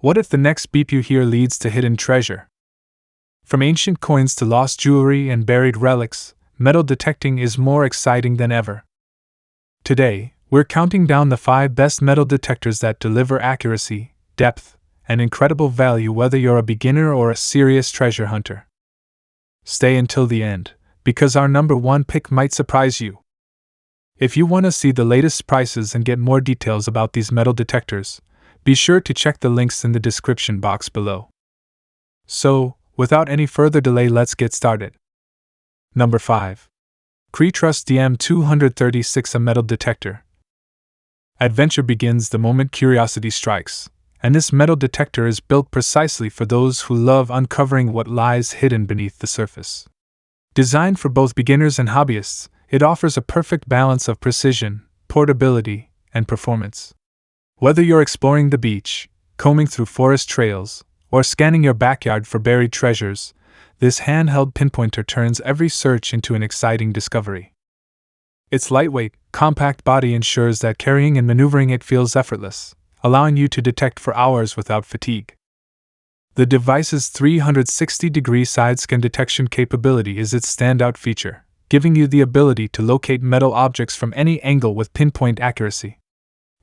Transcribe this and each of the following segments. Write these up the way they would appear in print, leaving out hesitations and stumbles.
What if the next beep you hear leads to hidden treasure? From ancient coins to lost jewelry and buried relics, metal detecting is more exciting than ever. Today, we're counting down the 5 best metal detectors that deliver accuracy, depth, and incredible value whether you're a beginner or a serious treasure hunter. Stay until the end, because our number 1 pick might surprise you. If you want to see the latest prices and get more details about these metal detectors, be sure to check the links in the description box below. So, without any further delay, let's get started. Number 5. Cretrust DM236, a metal detector. Adventure begins the moment curiosity strikes, and this metal detector is built precisely for those who love uncovering what lies hidden beneath the surface. Designed for both beginners and hobbyists, it offers a perfect balance of precision, portability, and performance. Whether you're exploring the beach, combing through forest trails, or scanning your backyard for buried treasures, this handheld pinpointer turns every search into an exciting discovery. Its lightweight, compact body ensures that carrying and maneuvering it feels effortless, allowing you to detect for hours without fatigue. The device's 360-degree side-scan detection capability is its standout feature, giving you the ability to locate metal objects from any angle with pinpoint accuracy.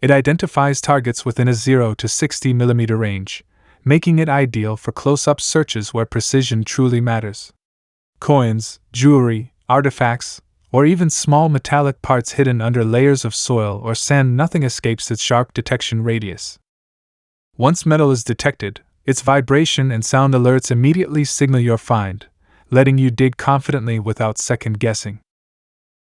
It identifies targets within a 0 to 60 mm range, making it ideal for close-up searches where precision truly matters. Coins, jewelry, artifacts, or even small metallic parts hidden under layers of soil or sand, nothing escapes its sharp detection radius. Once metal is detected, its vibration and sound alerts immediately signal your find, letting you dig confidently without second-guessing.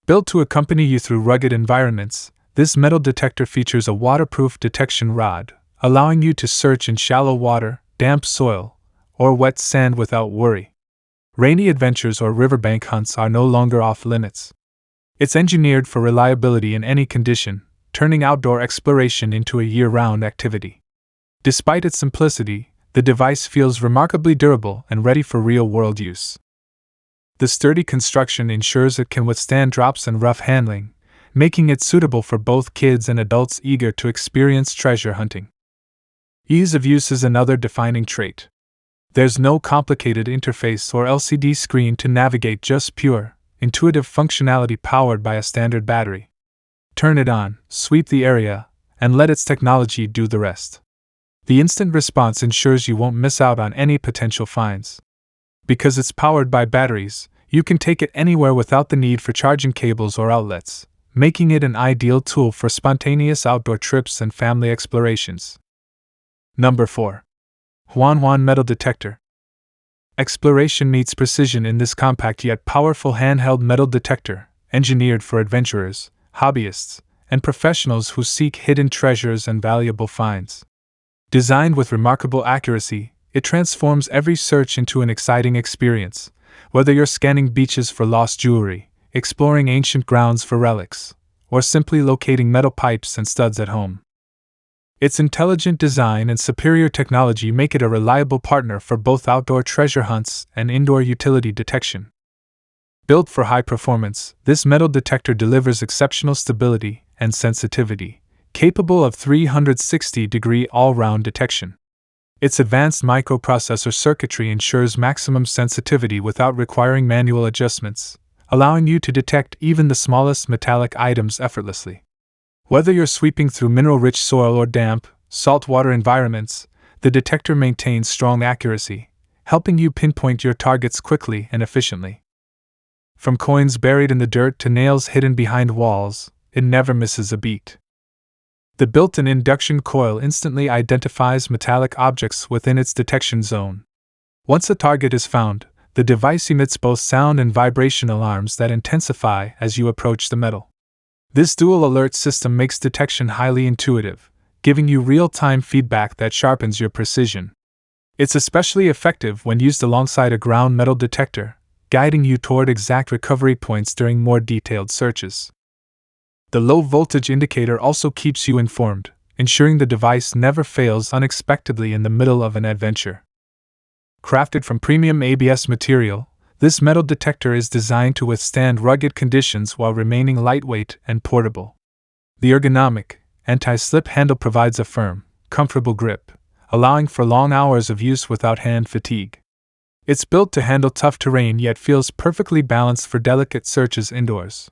Built to accompany you through rugged environments, this metal detector features a waterproof detection rod, allowing you to search in shallow water, damp soil, or wet sand without worry. Rainy adventures or riverbank hunts are no longer off limits. It's engineered for reliability in any condition, turning outdoor exploration into a year-round activity. Despite its simplicity, the device feels remarkably durable and ready for real-world use. The sturdy construction ensures it can withstand drops and rough handling, making it suitable for both kids and adults eager to experience treasure hunting. Ease of use is another defining trait. There's no complicated interface or LCD screen to navigate, just pure, intuitive functionality powered by a standard battery. Turn it on, sweep the area, and let its technology do the rest. The instant response ensures you won't miss out on any potential finds. Because it's powered by batteries, you can take it anywhere without the need for charging cables or outlets, making it an ideal tool for spontaneous outdoor trips and family explorations. Number 4. Juanjuan metal detector. Exploration meets precision in this compact yet powerful handheld metal detector, engineered for adventurers, hobbyists, and professionals who seek hidden treasures and valuable finds. Designed with remarkable accuracy, it transforms every search into an exciting experience, whether you're scanning beaches for lost jewelry, exploring ancient grounds for relics, or simply locating metal pipes and studs at home. Its intelligent design and superior technology make it a reliable partner for both outdoor treasure hunts and indoor utility detection. Built for high performance, this metal detector delivers exceptional stability and sensitivity, capable of 360-degree all-round detection. Its advanced microprocessor circuitry ensures maximum sensitivity without requiring manual adjustments, allowing you to detect even the smallest metallic items effortlessly. Whether you're sweeping through mineral-rich soil or damp, saltwater environments, the detector maintains strong accuracy, helping you pinpoint your targets quickly and efficiently. From coins buried in the dirt to nails hidden behind walls, it never misses a beat. The built-in induction coil instantly identifies metallic objects within its detection zone. Once a target is found, the device emits both sound and vibration alarms that intensify as you approach the metal. This dual alert system makes detection highly intuitive, giving you real-time feedback that sharpens your precision. It's especially effective when used alongside a ground metal detector, guiding you toward exact recovery points during more detailed searches. The low-voltage indicator also keeps you informed, ensuring the device never fails unexpectedly in the middle of an adventure. Crafted from premium ABS material, this metal detector is designed to withstand rugged conditions while remaining lightweight and portable. The ergonomic, anti-slip handle provides a firm, comfortable grip, allowing for long hours of use without hand fatigue. It's built to handle tough terrain yet feels perfectly balanced for delicate searches indoors.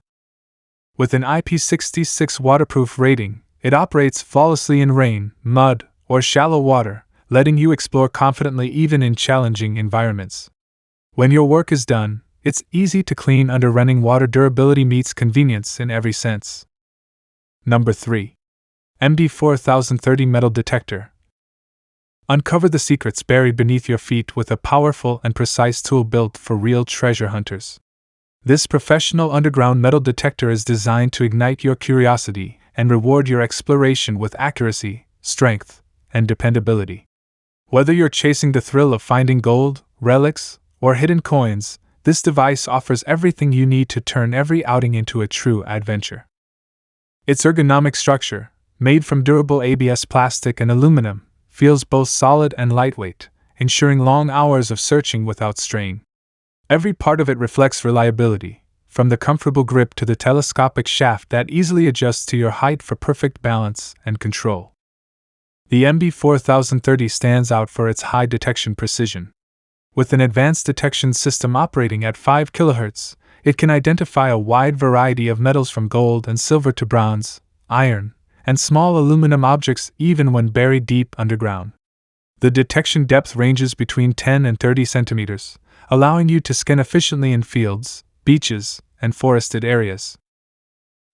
With an IP66 waterproof rating, it operates flawlessly in rain, mud, or shallow water, letting you explore confidently even in challenging environments. When your work is done, it's easy to clean under running water. Durability meets convenience in every sense. Number 3. MB4030 Metal Detector. Uncover the secrets buried beneath your feet with a powerful and precise tool built for real treasure hunters. This professional underground metal detector is designed to ignite your curiosity and reward your exploration with accuracy, strength, and dependability. Whether you're chasing the thrill of finding gold, relics, or hidden coins, this device offers everything you need to turn every outing into a true adventure. Its ergonomic structure, made from durable ABS plastic and aluminum, feels both solid and lightweight, ensuring long hours of searching without strain. Every part of it reflects reliability, from the comfortable grip to the telescopic shaft that easily adjusts to your height for perfect balance and control. The MB4030 stands out for its high detection precision. With an advanced detection system operating at 5 kHz, it can identify a wide variety of metals from gold and silver to bronze, iron, and small aluminum objects even when buried deep underground. The detection depth ranges between 10 and 30 centimeters, allowing you to scan efficiently in fields, beaches, and forested areas.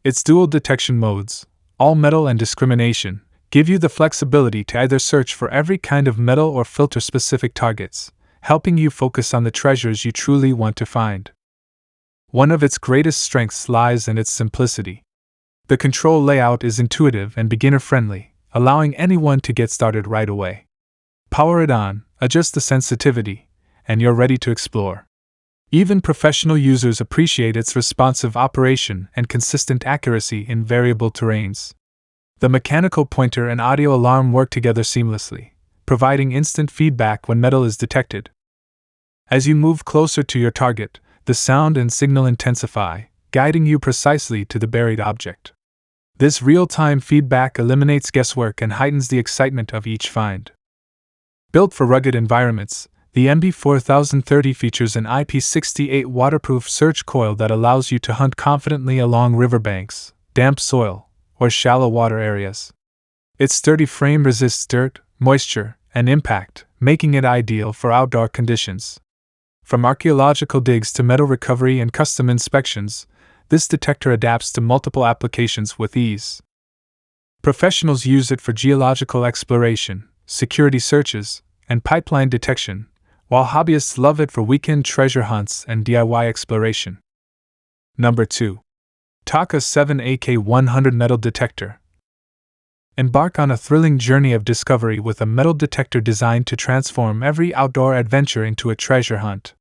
Its dual detection modes, all metal and discrimination, give you the flexibility to either search for every kind of metal or filter specific targets, helping you focus on the treasures you truly want to find. One of its greatest strengths lies in its simplicity. The control layout is intuitive and beginner-friendly, allowing anyone to get started right away. Power it on, adjust the sensitivity, and you're ready to explore. Even professional users appreciate its responsive operation and consistent accuracy in variable terrains. The mechanical pointer and audio alarm work together seamlessly, providing instant feedback when metal is detected. As you move closer to your target, the sound and signal intensify, guiding you precisely to the buried object. This real-time feedback eliminates guesswork and heightens the excitement of each find. Built for rugged environments, the MB4030 features an IP68 waterproof search coil that allows you to hunt confidently along riverbanks, damp soil, or shallow water areas. Its sturdy frame resists dirt, moisture, and impact, making it ideal for outdoor conditions. From archaeological digs to metal recovery and custom inspections, this detector adapts to multiple applications with ease. Professionals use it for geological exploration, security searches, and pipeline detection, while hobbyists love it for weekend treasure hunts and DIY exploration. Number 2. Taka 7AK100 Metal Detector. Embark on a thrilling journey of discovery with a metal detector designed to transform every outdoor adventure into a treasure hunt.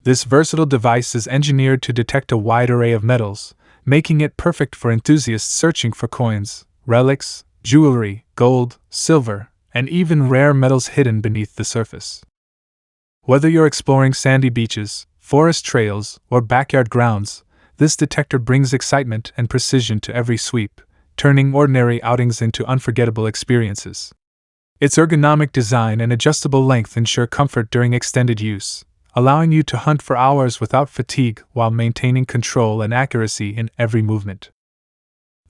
This versatile device is engineered to detect a wide array of metals, making it perfect for enthusiasts searching for coins, relics, jewelry, gold, silver, and even rare metals hidden beneath the surface. Whether you're exploring sandy beaches, forest trails, or backyard grounds, this detector brings excitement and precision to every sweep, turning ordinary outings into unforgettable experiences. Its ergonomic design and adjustable length ensure comfort during extended use, allowing you to hunt for hours without fatigue while maintaining control and accuracy in every movement.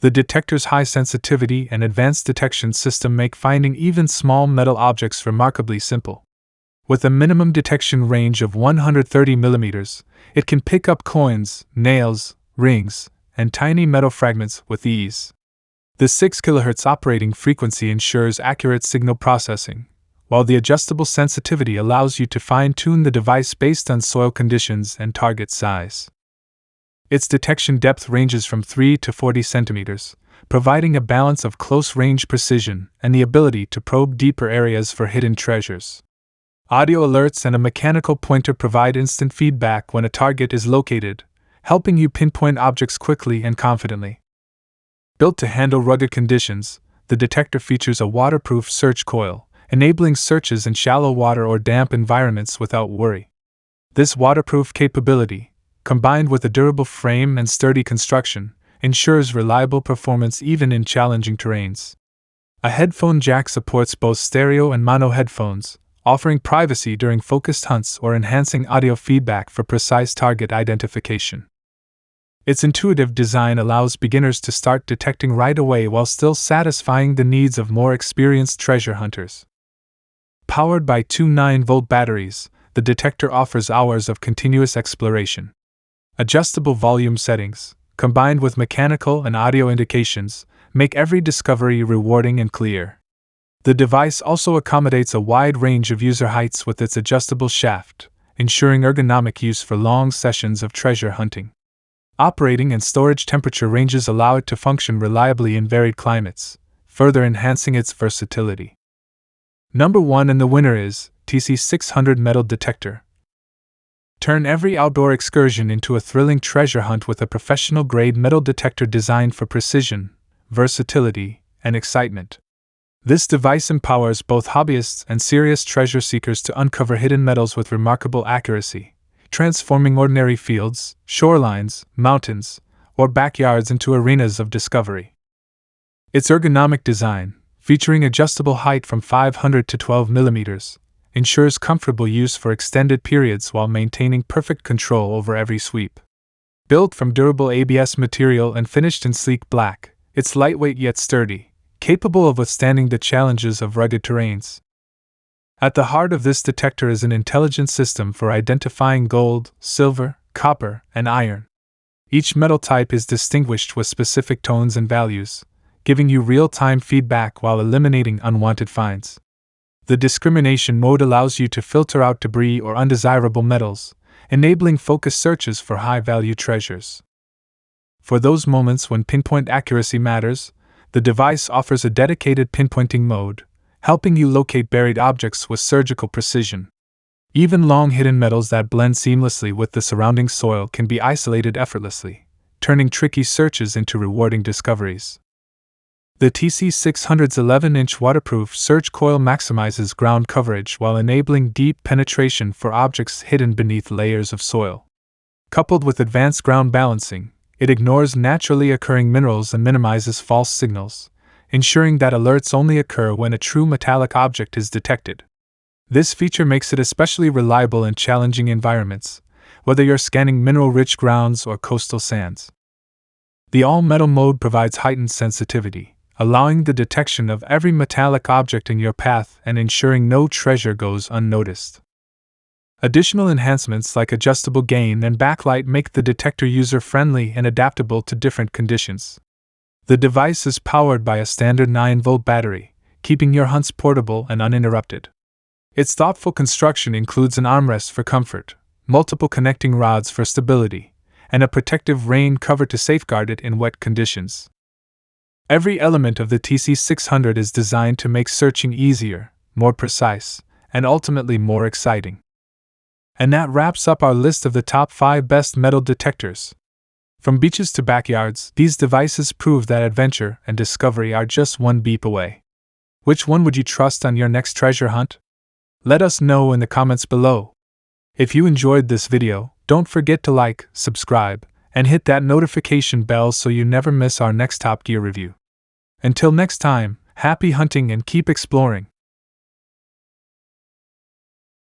The detector's high sensitivity and advanced detection system make finding even small metal objects remarkably simple. With a minimum detection range of 130 mm, it can pick up coins, nails, rings, and tiny metal fragments with ease. The 6 kHz operating frequency ensures accurate signal processing, while the adjustable sensitivity allows you to fine-tune the device based on soil conditions and target size. Its detection depth ranges from 3 to 40 centimeters, providing a balance of close-range precision and the ability to probe deeper areas for hidden treasures. Audio alerts and a mechanical pointer provide instant feedback when a target is located, helping you pinpoint objects quickly and confidently. Built to handle rugged conditions, the detector features a waterproof search coil, enabling searches in shallow water or damp environments without worry. This waterproof capability, combined with a durable frame and sturdy construction, ensures reliable performance even in challenging terrains. A headphone jack supports both stereo and mono headphones, offering privacy during focused hunts or enhancing audio feedback for precise target identification. Its intuitive design allows beginners to start detecting right away while still satisfying the needs of more experienced treasure hunters. Powered by two 9-volt batteries, the Detector offers hours of continuous exploration. Adjustable volume settings, combined with mechanical and audio indications, make every discovery rewarding and clear. The device also accommodates a wide range of user heights with its adjustable shaft, ensuring ergonomic use for long sessions of treasure hunting. Operating and storage temperature ranges allow it to function reliably in varied climates, further enhancing its versatility. Number 1 and the winner is TC600 Metal Detector. Turn every outdoor excursion into a thrilling treasure hunt with a professional-grade metal detector designed for precision, versatility, and excitement. This device empowers both hobbyists and serious treasure seekers to uncover hidden metals with remarkable accuracy, transforming ordinary fields, shorelines, mountains, or backyards into arenas of discovery. Its ergonomic design, featuring adjustable height from 500 to 12 mm, ensures comfortable use for extended periods while maintaining perfect control over every sweep. Built from durable ABS material and finished in sleek black, it's lightweight yet sturdy, capable of withstanding the challenges of rugged terrains. At the heart of this detector is an intelligent system for identifying gold, silver, copper, and iron. Each metal type is distinguished with specific tones and values, giving you real-time feedback while eliminating unwanted finds. The discrimination mode allows you to filter out debris or undesirable metals, enabling focused searches for high-value treasures. For those moments when pinpoint accuracy matters, the device offers a dedicated pinpointing mode, helping you locate buried objects with surgical precision. Even long-hidden metals that blend seamlessly with the surrounding soil can be isolated effortlessly, turning tricky searches into rewarding discoveries. The TC600's 11-inch waterproof surge coil maximizes ground coverage while enabling deep penetration for objects hidden beneath layers of soil. Coupled with advanced ground balancing, it ignores naturally occurring minerals and minimizes false signals, ensuring that alerts only occur when a true metallic object is detected. This feature makes it especially reliable in challenging environments, whether you're scanning mineral-rich grounds or coastal sands. The all-metal mode provides heightened sensitivity, allowing the detection of every metallic object in your path and ensuring no treasure goes unnoticed. Additional enhancements like adjustable gain and backlight make the detector user-friendly and adaptable to different conditions. The device is powered by a standard 9-volt battery, keeping your hunts portable and uninterrupted. Its thoughtful construction includes an armrest for comfort, multiple connecting rods for stability, and a protective rain cover to safeguard it in wet conditions. Every element of the TC600 is designed to make searching easier, more precise, and ultimately more exciting. And that wraps up our list of the top 5 best metal detectors. From beaches to backyards, these devices prove that adventure and discovery are just one beep away. Which one would you trust on your next treasure hunt? Let us know in the comments below. If you enjoyed this video, don't forget to like, subscribe, and hit that notification bell so you never miss our next Top Gear review. Until next time, happy hunting and keep exploring.